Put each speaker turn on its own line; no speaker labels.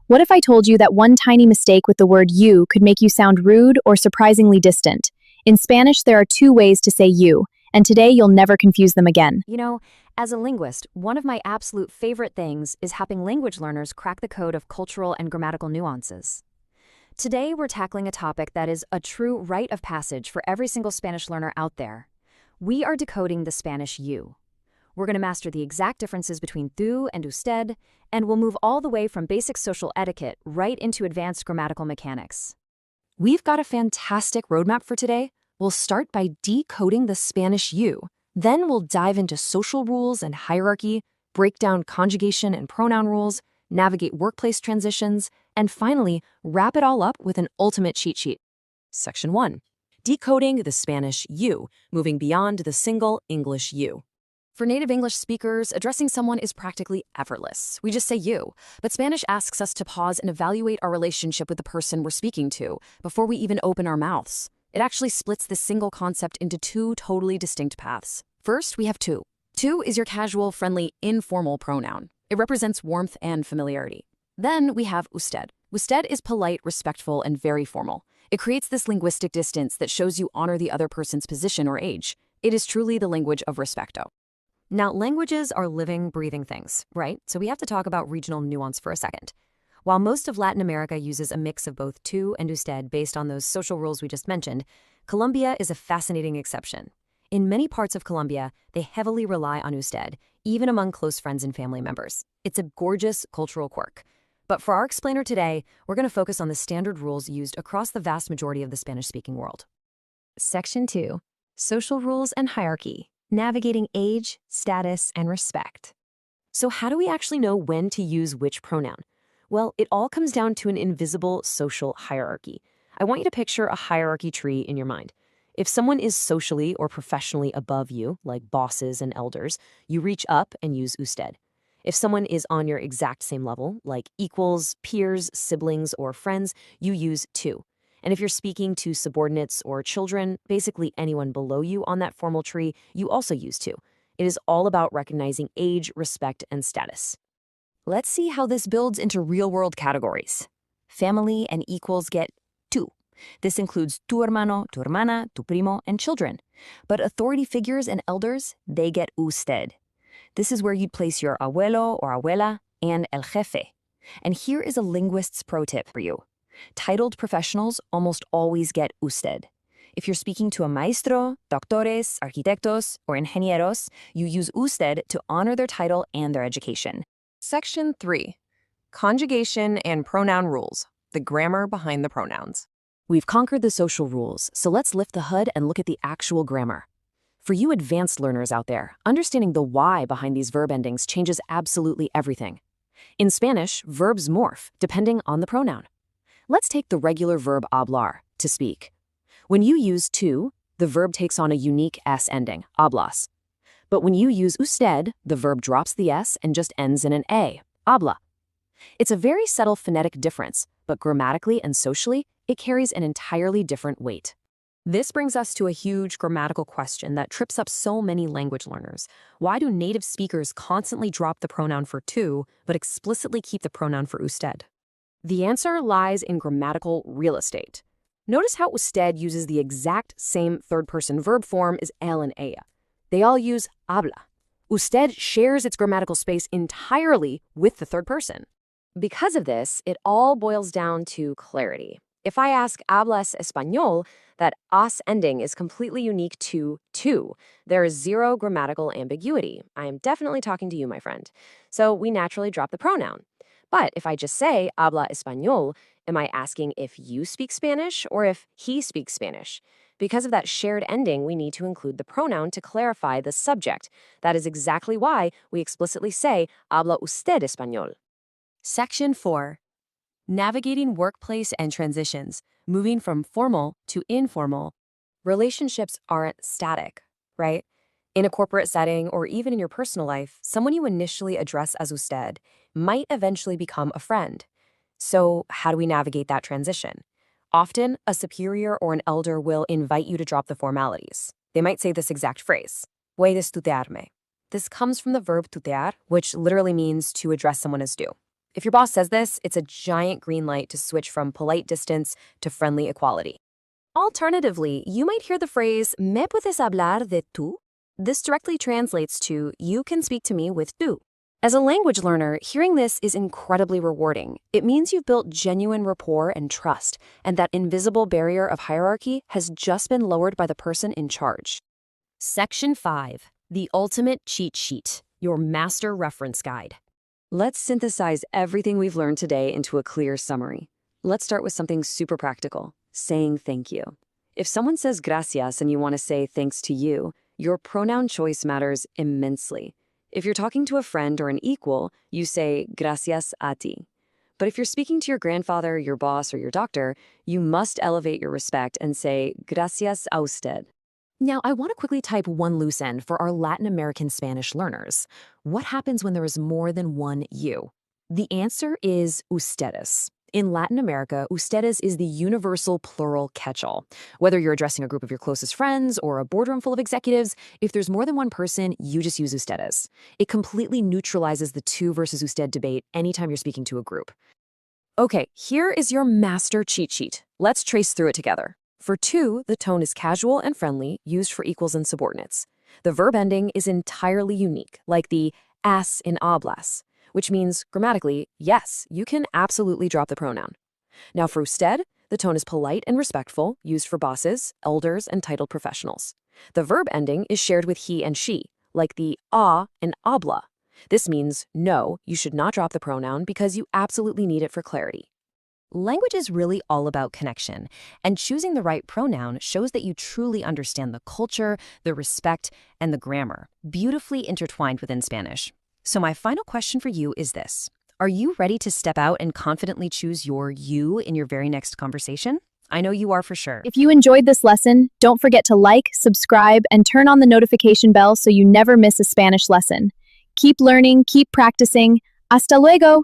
What if I told you that one tiny mistake with the word you could make you sound rude or surprisingly distant? In Spanish, there are two ways to say you, and today you'll never confuse them again.
You know, as a linguist, one of my absolute favorite things is helping language learners crack the code of cultural and grammatical nuances. Today, we're tackling a topic that is a true rite of passage for every single Spanish learner out there. We are decoding the Spanish you. We're going to master the exact differences between tú and usted, and we'll move all the way from basic social etiquette right into advanced grammatical mechanics. We've got a fantastic roadmap for today. We'll start by decoding the Spanish you. Then we'll dive into social rules and hierarchy, break down conjugation and pronoun rules, navigate workplace transitions, and finally, wrap it all up with an ultimate cheat sheet. Section 1. Decoding the Spanish you, moving beyond the single English you. For native English speakers, addressing someone is practically effortless. We just say you. But Spanish asks us to pause and evaluate our relationship with the person we're speaking to before we even open our mouths. It actually splits this single concept into two totally distinct paths. First, we have tú. Tú is your casual, friendly, informal pronoun. It represents warmth and familiarity. Then we have usted. Usted is polite, respectful, and very formal. It creates this linguistic distance that shows you honor the other person's position or age. It is truly the language of respecto. Now, languages are living, breathing things, right? So we have to talk about regional nuance for a second. While most of Latin America uses a mix of both tú and usted based on those social rules we just mentioned, Colombia is a fascinating exception. In many parts of Colombia, they heavily rely on usted, even among close friends and family members. It's a gorgeous cultural quirk. But for our explainer today, we're going to focus on the standard rules used across the vast majority of the Spanish-speaking world. Section 2. Social rules and hierarchy. Navigating age, status, and respect. So how do we actually know when to use which pronoun? Well, it all comes down to an invisible social hierarchy. I want you to picture a hierarchy tree in your mind. If someone is socially or professionally above you, like bosses and elders, you reach up and use usted. If someone is on your exact same level, like equals, peers, siblings, or friends, you use tú. And if you're speaking to subordinates or children, basically anyone below you on that formal tree, you also use tú. It is all about recognizing age, respect, and status. Let's see how this builds into real-world categories. Family and equals get tú. This includes tu hermano, tu hermana, tu primo, and children. But authority figures and elders, they get usted. This is where you'd place your abuelo or abuela and el jefe. And here is a linguist's pro tip for you. Titled professionals almost always get usted. If you're speaking to a maestro, doctores, arquitectos, or ingenieros, you use usted to honor their title and their education. Section 3. Conjugation and pronoun rules. The grammar behind the pronouns. We've conquered the social rules, so let's lift the hood and look at the actual grammar. For you advanced learners out there, understanding the why behind these verb endings changes absolutely everything. In Spanish, verbs morph depending on the pronoun. Let's take the regular verb hablar, to speak. When you use tú, the verb takes on a unique s ending, hablas. But when you use usted, the verb drops the s and just ends in an a, habla. It's a very subtle phonetic difference, but grammatically and socially, it carries an entirely different weight. This brings us to a huge grammatical question that trips up so many language learners. Why do native speakers constantly drop the pronoun for tú, but explicitly keep the pronoun for usted? The answer lies in grammatical real estate. Notice how usted uses the exact same third-person verb form as él and ella. They all use habla. Usted shares its grammatical space entirely with the third person. Because of this, it all boils down to clarity. If I ask hablas español, that as ending is completely unique to tú. There is zero grammatical ambiguity. I am definitely talking to you, my friend. So we naturally drop the pronoun. But if I just say habla español, am I asking if you speak Spanish or if he speaks Spanish? Because of that shared ending, we need to include the pronoun to clarify the subject. That is exactly why we explicitly say habla usted español. Section 4. Navigating workplace and transitions, moving from formal to informal. Relationships aren't static, right? In a corporate setting or even in your personal life, someone you initially address as usted might eventually become a friend. So how do we navigate that transition? Often, a superior or an elder will invite you to drop the formalities. They might say this exact phrase, puedes tutearme. This comes from the verb tutear, which literally means to address someone as due. If your boss says this, it's a giant green light to switch from polite distance to friendly equality. Alternatively, you might hear the phrase, ¿me puedes hablar de tú? This directly translates to, you can speak to me with tú. As a language learner, hearing this is incredibly rewarding. It means you've built genuine rapport and trust, and that invisible barrier of hierarchy has just been lowered by the person in charge. Section 5. The Ultimate Cheat Sheet, your master reference guide. Let's synthesize everything we've learned today into a clear summary. Let's start with something super practical, saying thank you. If someone says gracias and you want to say thanks to you, your pronoun choice matters immensely. If you're talking to a friend or an equal, you say gracias a ti. But if you're speaking to your grandfather, your boss, or your doctor, you must elevate your respect and say gracias a usted. Now, I want to quickly type one loose end for our Latin American Spanish learners. What happens when there is more than one you? The answer is ustedes. In Latin America, ustedes is the universal plural catch-all. Whether you're addressing a group of your closest friends or a boardroom full of executives, if there's more than one person, you just use ustedes. It completely neutralizes the tú versus usted debate anytime you're speaking to a group. Okay, here is your master cheat sheet. Let's trace through it together. For tú, the tone is casual and friendly, used for equals and subordinates. The verb ending is entirely unique, like the as in hablas, which means, grammatically, yes, you can absolutely drop the pronoun. Now for usted, the tone is polite and respectful, used for bosses, elders, and titled professionals. The verb ending is shared with he and she, like the a in habla. This means, no, you should not drop the pronoun because you absolutely need it for clarity. Language is really all about connection, and choosing the right pronoun shows that you truly understand the culture, the respect, and the grammar, beautifully intertwined within Spanish. So my final question for you is this. Are you ready to step out and confidently choose your you in your very next conversation? I know you are for sure.
If you enjoyed this lesson, don't forget to like, subscribe, and turn on the notification bell so you never miss a Spanish lesson. Keep learning, keep practicing. Hasta luego!